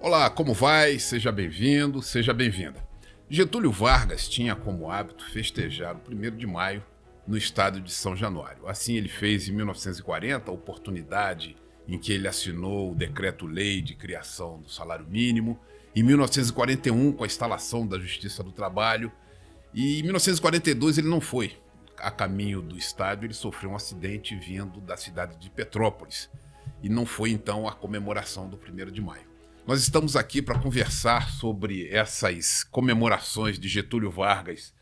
Olá, como vai? Seja bem-vindo, seja bem-vinda. Getúlio Vargas tinha como hábito festejar o 1º de maio no estado de São Januário. Assim ele fez em 1940, a oportunidade em que ele assinou o decreto-lei de criação do salário mínimo, em 1941 com a instalação da Justiça do Trabalho, e em 1942 ele não foi. A caminho do estádio ele sofreu um acidente vindo da cidade de Petrópolis e não foi então a comemoração do 1º de maio. Nós estamos aqui para conversar sobre essas comemorações de Getúlio Vargas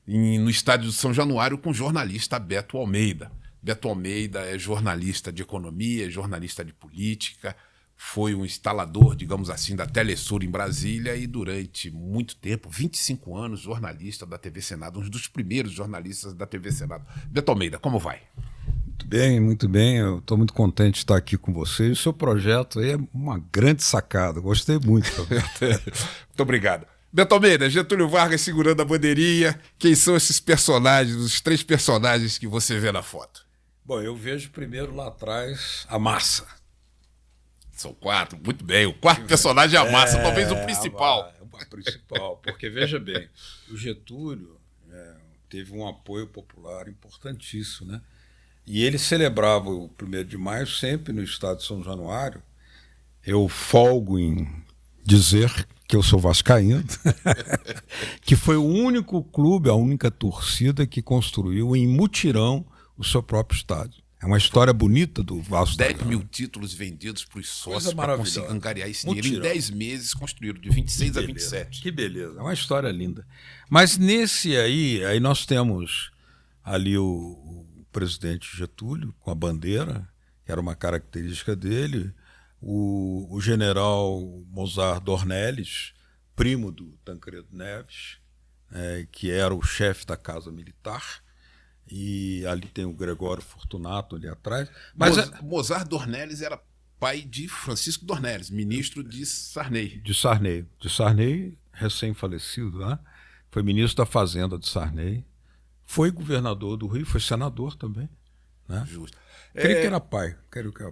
no estádio de São Januário com o jornalista Beto Almeida. Beto Almeida é jornalista de economia, é jornalista de política, foi um instalador, digamos assim, da Telesur em Brasília e durante muito tempo, 25 anos, jornalista da TV Senado, um dos primeiros jornalistas da TV Senado. Beto Almeida, como vai? Muito bem. Eu estou muito contente de estar aqui com vocês. O seu projeto aí é uma grande sacada. Gostei muito. Muito obrigado. Beto Almeida, Getúlio Vargas segurando a bandeirinha. Quem são esses personagens, os 3 personagens que você vê na foto? Bom, eu vejo primeiro lá atrás a massa. São 4, muito bem. O 4º personagem é a massa, talvez o principal. O principal, porque veja bem, o Getúlio teve um apoio popular importantíssimo, né? E ele celebrava o 1º de maio sempre no estado de São Januário. Eu folgo em dizer que eu sou vascaíno, que foi o único clube, a única torcida que construiu em mutirão o seu próprio estádio. É uma história bonita do Vasco. 10 mil títulos vendidos para os sócios para conseguir angariar esse dinheiro. Em 10 meses construíram, de 26 a 27. Que beleza, é uma história linda. Mas nesse aí nós temos ali o presidente Getúlio com a bandeira, que era uma característica dele, o general Mozart Dornelles, primo do Tancredo Neves, que era o chefe da Casa Militar, e ali tem o Gregório Fortunato ali atrás. Mas Mozart Dornelles era pai de Francisco Dornelles, ministro de Sarney. De Sarney, recém-falecido, né? Foi ministro da Fazenda de Sarney. Foi governador do Rio, foi senador também. Né? Justo. Creio que era pai.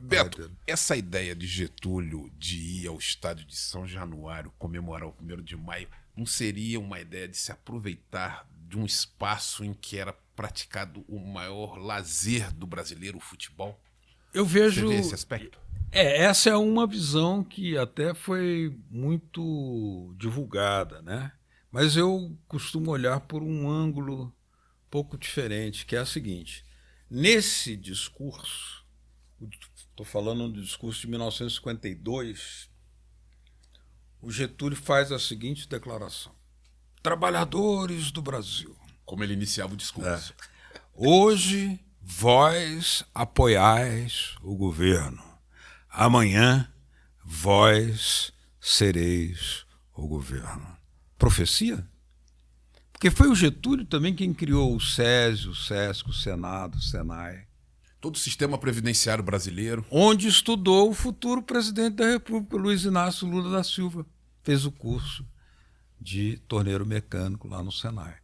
Beto, essa ideia de Getúlio de ir ao estádio de São Januário comemorar o 1º de maio não seria uma ideia de se aproveitar de um espaço em que era praticado o maior lazer do brasileiro, o futebol? Eu vejo... Você vê esse aspecto? Essa é uma visão que até foi muito divulgada, né? Mas eu costumo olhar por um ângulo pouco diferente, que é a seguinte: nesse discurso, estou falando do discurso de 1952, o Getúlio faz a seguinte declaração: trabalhadores do Brasil. Como ele iniciava o discurso. Hoje vós apoiais o governo, amanhã vós sereis o governo. Profecia? Porque foi o Getúlio também quem criou o SESI, o SESC, o Senado, o Senai. Todo o sistema previdenciário brasileiro. Onde estudou o futuro presidente da República, Luiz Inácio Lula da Silva. Fez o curso de torneiro mecânico lá no Senai.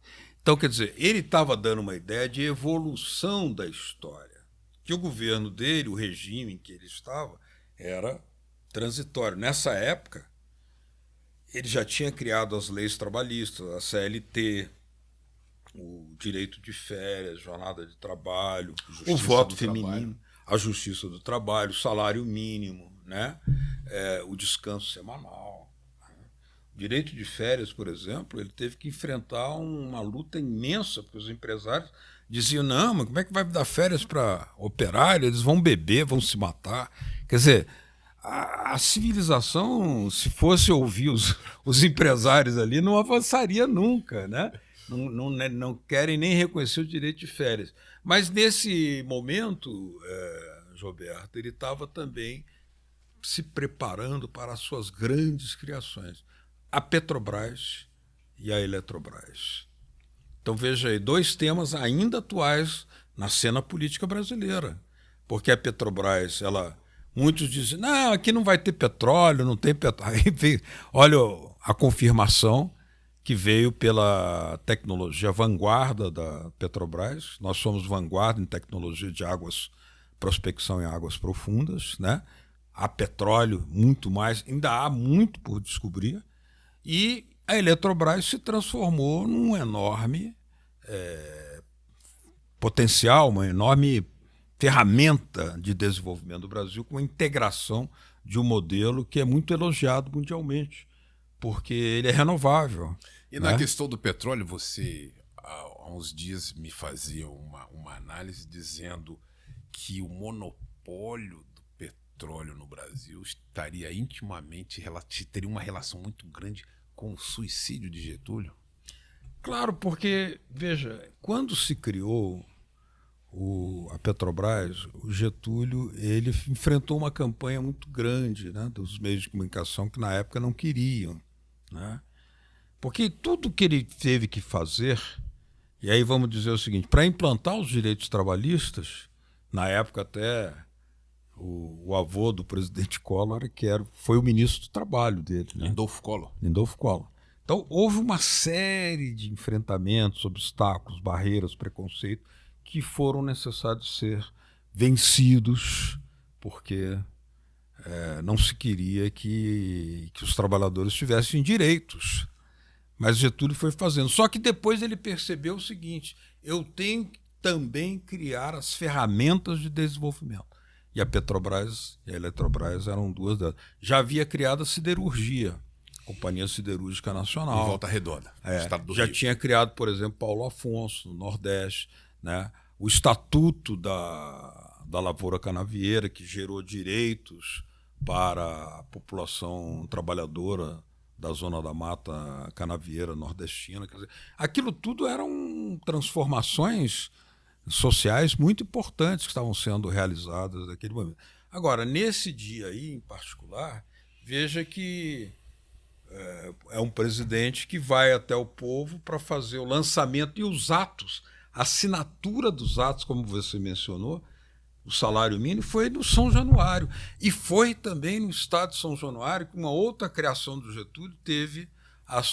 Então, quer dizer, ele estava dando uma ideia de evolução da história. Que o governo dele, o regime em que ele estava, era transitório. Nessa época, ele já tinha criado as leis trabalhistas, a CLT, o direito de férias, jornada de trabalho, o voto feminino, a justiça do trabalho, o salário mínimo, né? O descanso semanal. O direito de férias, por exemplo, ele teve que enfrentar uma luta imensa, porque os empresários diziam: não, mas como é que vai dar férias para operário? Eles vão beber, vão se matar. Quer dizer, a civilização, se fosse ouvir os empresários ali, não avançaria nunca, né? Não querem nem reconhecer o direito de férias. Mas nesse momento, Gilberto, ele estava também se preparando para as suas grandes criações, a Petrobras e a Eletrobras. Então veja aí, 2 temas ainda atuais na cena política brasileira. Porque a Petrobras, muitos dizem, não, aqui não vai ter petróleo, não tem petróleo. Aí veio, olha a confirmação que veio pela tecnologia vanguarda da Petrobras. Nós somos vanguarda em tecnologia de prospecção em águas profundas, né? Há petróleo, muito mais, ainda há muito por descobrir. E a Eletrobras se transformou num enorme potencial, uma enorme ferramenta de desenvolvimento do Brasil, com a integração de um modelo que é muito elogiado mundialmente, porque ele é renovável. E na questão do petróleo, você há uns dias me fazia uma análise dizendo que o monopólio do petróleo no Brasil estaria intimamente, teria uma relação muito grande com o suicídio de Getúlio. Claro, porque, veja, quando se criou a Petrobras, o Getúlio ele enfrentou uma campanha muito grande, né, dos meios de comunicação que na época não queriam, né? Porque tudo que ele teve que fazer, e aí vamos dizer o seguinte, para implantar os direitos trabalhistas, na época até o avô do presidente Collor, foi o ministro do trabalho dele, né? Lindolfo Collor. Lindolfo Collor. Então houve uma série de enfrentamentos, obstáculos, barreiras, preconceitos, que foram necessários ser vencidos, porque não se queria que os trabalhadores tivessem direitos. Mas Getúlio foi fazendo. Só que depois ele percebeu o seguinte, eu tenho que também criar as ferramentas de desenvolvimento. E a Petrobras e a Eletrobras eram 2 delas. Já havia criado a siderurgia, Companhia Siderúrgica Nacional. Em Volta Redonda, estado do já Rio. Tinha criado, por exemplo, Paulo Afonso, no Nordeste, né? O Estatuto da Lavoura Canavieira, que gerou direitos para a população trabalhadora da Zona da Mata Canavieira nordestina. Quer dizer, aquilo tudo eram transformações sociais muito importantes que estavam sendo realizadas naquele momento. Agora, nesse dia aí, em particular, veja que é um presidente que vai até o povo para fazer o lançamento e os atos, a assinatura dos atos, como você mencionou, o salário mínimo foi no São Januário. E foi também no estado de São Januário que uma outra criação do Getúlio teve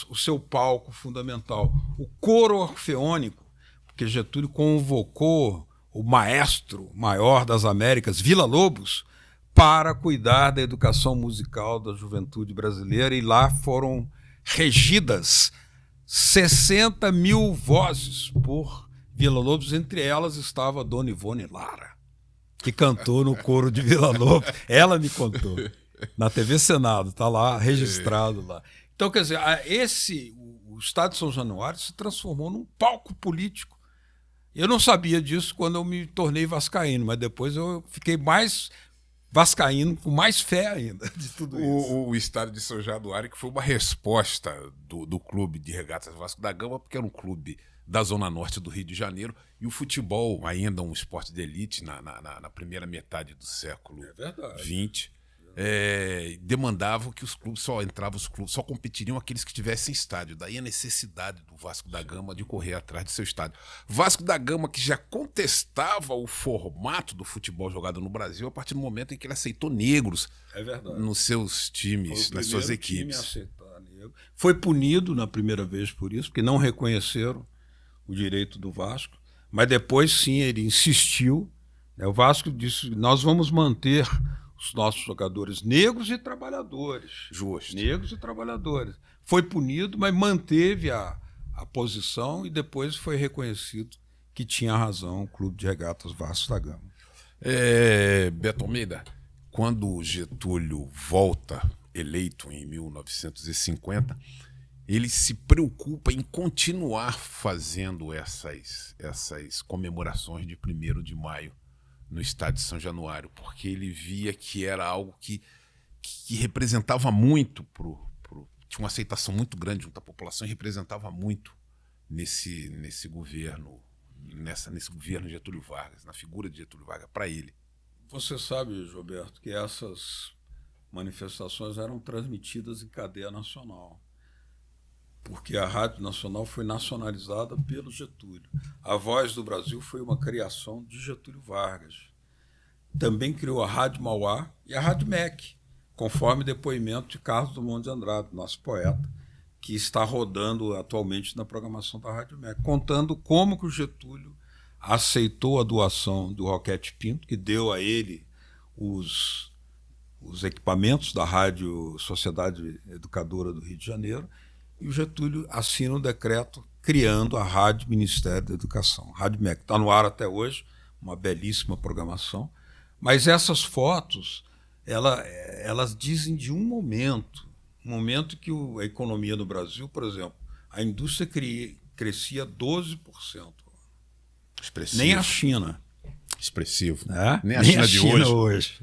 o seu palco fundamental, o coro orfeônico, porque Getúlio convocou o maestro maior das Américas, Villa-Lobos, para cuidar da educação musical da juventude brasileira, e lá foram regidas 60 mil vozes por Villa-Lobos, entre elas estava a Dona Ivone Lara, que cantou no coro de Villa-Lobos. Ela me contou, na TV Senado, está lá, registrado lá. Então, quer dizer, o Estado de São Januário se transformou num palco político. Eu não sabia disso quando eu me tornei vascaíno, mas depois eu fiquei mais vascaíno, com mais fé ainda de tudo isso. O Estado de São Januário, que foi uma resposta do Clube de Regatas Vasco da Gama, porque era um clube da Zona Norte do Rio de Janeiro, e o futebol, ainda um esporte de elite na primeira metade do século XX, demandavam que os clubes só competiriam aqueles que tivessem estádio. Daí a necessidade do Vasco da Gama de correr atrás do seu estádio. Vasco da Gama, que já contestava o formato do futebol jogado no Brasil a partir do momento em que ele aceitou negros nos seus times, nas suas equipes. Foi punido na primeira vez por isso, porque não reconheceram o direito do Vasco, mas depois sim ele insistiu. O Vasco disse: nós vamos manter os nossos jogadores negros e trabalhadores. Justo. Negros e trabalhadores. Foi punido, mas manteve a posição, e depois foi reconhecido que tinha razão o Clube de Regatas Vasco da Gama. Beto Almeida, quando Getúlio volta eleito em 1950, ele se preocupa em continuar fazendo essas comemorações de 1º de maio no estado de São Januário, porque ele via que era algo que representava muito, tinha uma aceitação muito grande junto à população, e representava muito nesse governo, nesse governo de Getúlio Vargas, na figura de Getúlio Vargas, para ele. Você sabe, Gilberto, que essas manifestações eram transmitidas em cadeia nacional, porque a Rádio Nacional foi nacionalizada pelo Getúlio. A Voz do Brasil foi uma criação de Getúlio Vargas. Também criou a Rádio Mauá e a Rádio MEC, conforme depoimento de Carlos Drummond de Andrade, nosso poeta, que está rodando atualmente na programação da Rádio MEC, contando como que o Getúlio aceitou a doação do Roquete Pinto, que deu a ele os equipamentos da Rádio Sociedade Educadora do Rio de Janeiro, e o Getúlio assina um decreto criando a Rádio Ministério da Educação. A Rádio MEC está no ar até hoje, uma belíssima programação, mas essas fotos elas dizem de um momento que a economia no Brasil, por exemplo, a indústria crescia 12%. Expressivo. Nem a China. Expressivo. Né? Nem a China de hoje.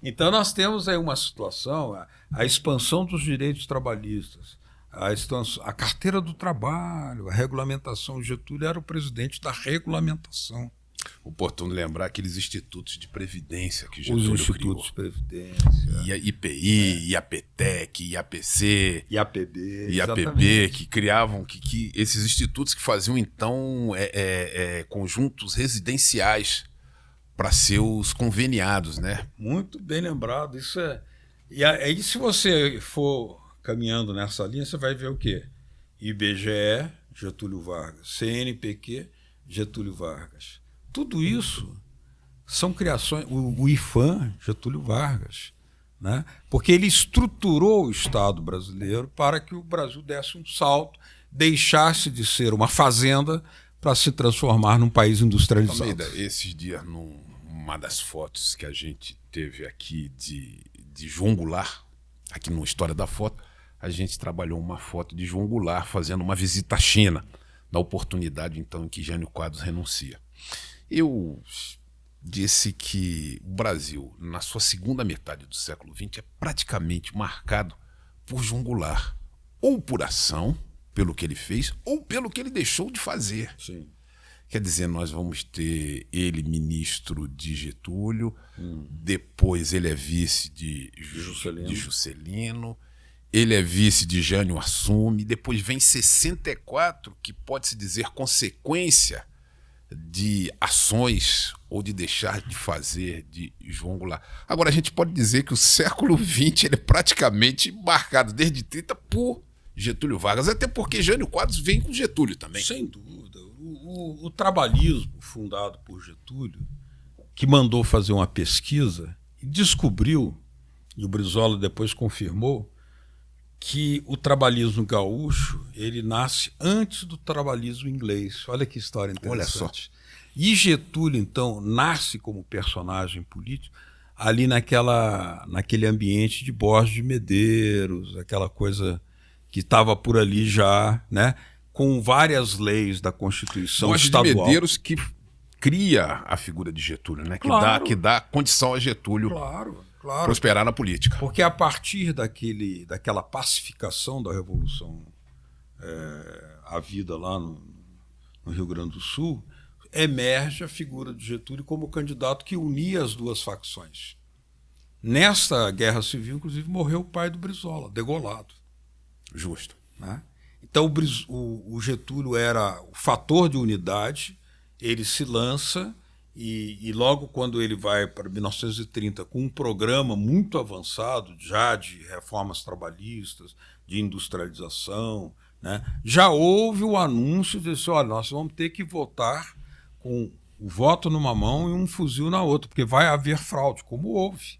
Então nós temos aí uma situação, a expansão dos direitos trabalhistas, a carteira do trabalho, a regulamentação. O Getúlio era o presidente da regulamentação. Oportuno lembrar aqueles institutos de previdência que Getúlio Os institutos criou. de previdência. IPI, IAPTEC, IAPC, IAPB, que criavam que esses institutos que faziam, então, conjuntos residenciais para seus conveniados, né? Muito bem lembrado. Isso é. E aí, se você for caminhando nessa linha, você vai ver o quê? IBGE, Getúlio Vargas. CNPq, Getúlio Vargas. Tudo isso são criações. O IFAM, Getúlio Vargas, né? Porque ele estruturou o Estado brasileiro para que o Brasil desse um salto, deixasse de ser uma fazenda para se transformar num país industrializado. Almeida, esses dias, numa das fotos que a gente teve aqui de João Goulart, aqui no História da Foto, a gente trabalhou uma foto de João Goulart fazendo uma visita à China, na oportunidade, então, em que Jânio Quadros renuncia. Eu disse que o Brasil, na sua segunda metade do século XX, é praticamente marcado por João Goulart, ou por ação, pelo que ele fez, ou pelo que ele deixou de fazer. Sim. Quer dizer, nós vamos ter ele ministro de Getúlio, depois ele é vice de Juscelino, ele é vice de Jânio Assume, depois vem 64, que pode-se dizer consequência de ações ou de deixar de fazer de João Goulart. Agora, a gente pode dizer que o século XX ele é praticamente marcado desde 30 por Getúlio Vargas, até porque Jânio Quadros vem com Getúlio também. Sem dúvida. O trabalhismo fundado por Getúlio, que mandou fazer uma pesquisa e descobriu, e o Brizola depois confirmou, que o trabalhismo gaúcho ele nasce antes do trabalhismo inglês. Olha que história interessante. Olha só. E Getúlio, então, nasce como personagem político ali naquele ambiente de Borges de Medeiros, aquela coisa que estava por ali já, né, com várias leis da Constituição Borges estadual. de Medeiros que cria a figura de Getúlio, né? Claro. Que dá condição a Getúlio Claro. prosperar na política. Porque a partir daquela pacificação da Revolução havida lá no Rio Grande do Sul, emerge a figura de Getúlio como candidato que unia as duas facções. Nesta guerra civil, inclusive, morreu o pai do Brizola, degolado. Justo. Né? Então o Getúlio era o fator de unidade, ele se lança e logo quando ele vai para 1930 com um programa muito avançado já de reformas trabalhistas, de industrialização, né? Já houve o anúncio de dizer, olha, nós vamos ter que votar com o voto numa mão e um fuzil na outra, porque vai haver fraude, como houve.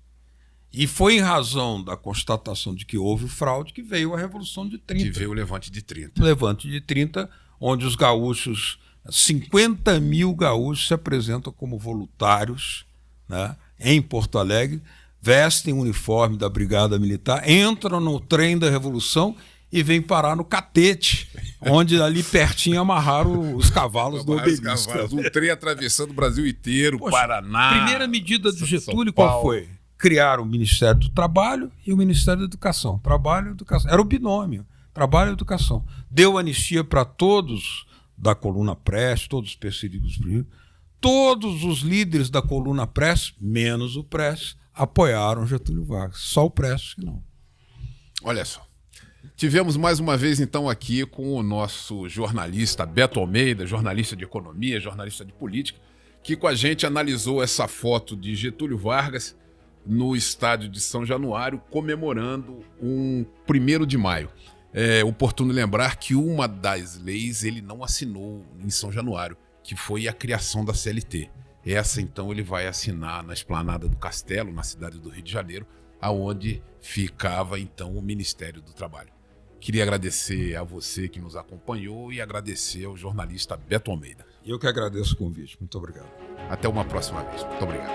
E foi em razão da constatação de que houve fraude que veio a Revolução de 30. Que veio o Levante de 30. O Levante de 30, onde os gaúchos, 50 mil gaúchos se apresentam como voluntários, né, em Porto Alegre, vestem o uniforme da Brigada Militar, entram no trem da Revolução e vêm parar no Catete, onde ali pertinho amarraram os cavalos do Obelisco. Um trem atravessando o Brasil inteiro, Poxa, Paraná. Primeira medida do Getúlio, São Paulo. qual foi? Criar o Ministério do Trabalho e o Ministério da Educação. Trabalho e Educação. Era o binômio. Trabalho e Educação. Deu anistia para todos da coluna Prestes, todos os perseguidos políticos, todos os líderes da coluna Prestes, menos o Prestes, apoiaram Getúlio Vargas. Só o Prestes que não. Olha só. Tivemos mais uma vez, então, aqui com o nosso jornalista Beto Almeida, jornalista de economia, jornalista de política, que com a gente analisou essa foto de Getúlio Vargas no estádio de São Januário, comemorando um 1º de maio. É oportuno lembrar que uma das leis ele não assinou em São Januário, que foi a criação da CLT. Essa, então, ele vai assinar na Esplanada do Castelo, na cidade do Rio de Janeiro, aonde ficava, então, o Ministério do Trabalho. Queria agradecer a você que nos acompanhou e agradecer ao jornalista Beto Almeida. Eu que agradeço o convite. Muito obrigado. Até uma próxima vez. Muito obrigado.